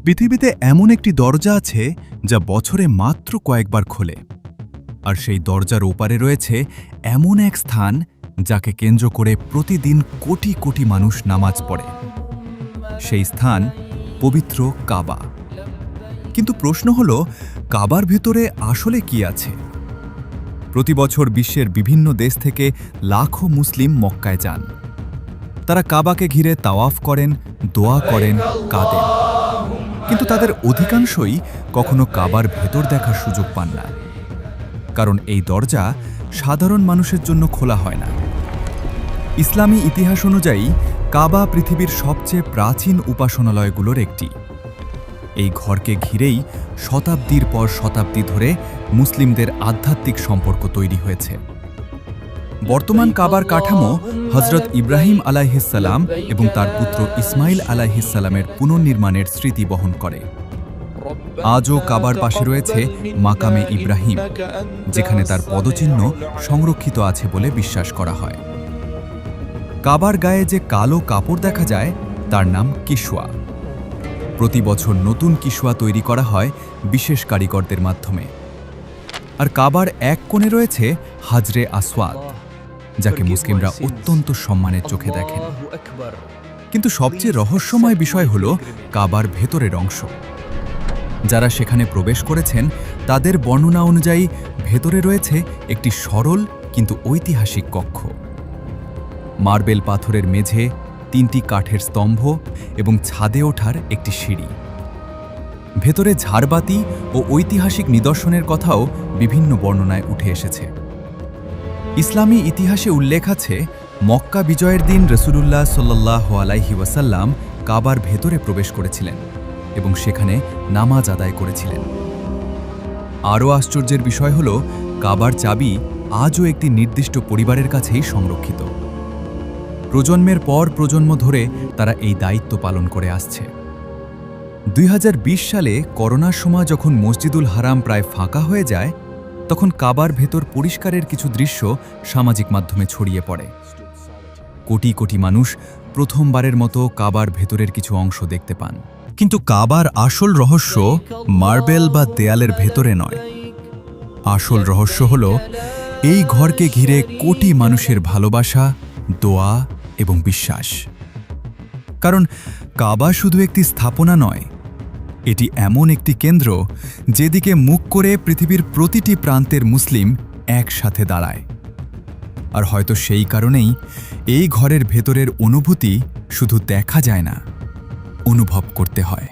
পৃথিবীতে এমন একটি দরজা আছে যা বছরে মাত্র কয়েকবার খোলে, আর সেই দরজার ওপারে রয়েছে এমন এক স্থান যাকে কেন্দ্র করে প্রতিদিন কোটি কোটি মানুষ নামাজ পড়ে। সেই স্থান পবিত্র কাবা। কিন্তু প্রশ্ন হল, কাবার ভেতরে আসলে কি আছে? প্রতি বছর বিশ্বের বিভিন্ন দেশ থেকে লাখো মুসলিম মক্কায় যান। তারা কাবাকে ঘিরে তাওয়াফ করেন, দোয়া করেন, কাঁদেন। কিন্তু তাদের অধিকাংশই কখনো কাবার ভেতর দেখার সুযোগ পান না, কারণ এই দরজা সাধারণ মানুষের জন্য খোলা হয় না। ইসলামী ইতিহাস অনুযায়ী কাবা পৃথিবীর সবচেয়ে প্রাচীন উপাসনালয়গুলোর একটি। এই ঘরকে ঘিরেই শতাব্দীর পর শতাব্দী ধরে মুসলিমদের আধ্যাত্মিক সম্পর্ক তৈরি হয়েছে। বর্তমান কাবার কাঠামো হযরত ইব্রাহিম আলাইহিসসালাম এবং তার পুত্র ইসমাইল আলাইহিসসালামের পুনর্নির্মাণের স্মৃতি বহন করে। আজও কাবার পাশে রয়েছে মাকামে ইব্রাহিম, যেখানে তার পদচিহ্ন সংরক্ষিত আছে বলে বিশ্বাস করা হয়। কাবার গায়ে যে কালো কাপড় দেখা যায় তার নাম কিসওয়া। প্রতি বছর নতুন কিসওয়া তৈরি করা হয় বিশেষ কারিগরদের মাধ্যমে। আর কাবার এক কোণে রয়েছে হাজরে আসওয়াদ, যাকে মুসলিমরা অত্যন্ত সম্মানের চোখে দেখেন। কিন্তু সবচেয়ে রহস্যময় বিষয় হল কাবার ভেতরের অংশ। যারা সেখানে প্রবেশ করেছেন তাদের বর্ণনা অনুযায়ী ভেতরে রয়েছে একটি সরল কিন্তু ঐতিহাসিক কক্ষ। মার্বেল পাথরের মেঝে, 3টি কাঠের স্তম্ভ এবং ছাদে ওঠার একটি সিঁড়ি। ভেতরে ঝাড়বাতি ও ঐতিহাসিক নিদর্শনের কথাও বিভিন্ন বর্ণনায় উঠে এসেছে। ইসলামী ইতিহাসে উল্লেখ আছে, মক্কা বিজয়ের দিন রাসূলুল্লাহ সাল্লাল্লাহু আলাইহি ওয়াসাল্লাম কাবার ভেতরে প্রবেশ করেছিলেন এবং সেখানে নামাজ আদায় করেছিলেন। আরও আশ্চর্যের বিষয় হল, কাবার চাবি আজও একটি নির্দিষ্ট পরিবারের কাছেই সংরক্ষিত। প্রজন্মের পর প্রজন্ম ধরে তারা এই দায়িত্ব পালন করে আসছে। 2020 সালে করোনার সময় যখন মসজিদুল হারাম প্রায় ফাঁকা হয়ে যায়, তখন কাবার ভেতর পরিষ্কারের কিছু দৃশ্য সামাজিক মাধ্যমে ছড়িয়ে পড়ে। কোটি কোটি মানুষ প্রথমবারের মতো কাবার ভেতরের কিছু অংশ দেখতে পান। কিন্তু কাবার আসল রহস্য মার্বেল বা দেয়ালের ভেতরে নয়। আসল রহস্য হল এই ঘরকে ঘিরে কোটি মানুষের ভালোবাসা, দোয়া এবং বিশ্বাস। কারণ কাবা শুধু একটি স্থাপনা নয়, এটি এমন একটি কেন্দ্র যেদিকে মুখ করে পৃথিবীর প্রতিটি প্রান্তের মুসলিম একসাথে দাঁড়ায়। আর হয়তো সেই কারণেই এই ঘরের ভেতরের অনুভূতি শুধু দেখা যায় না, অনুভব করতে হয়।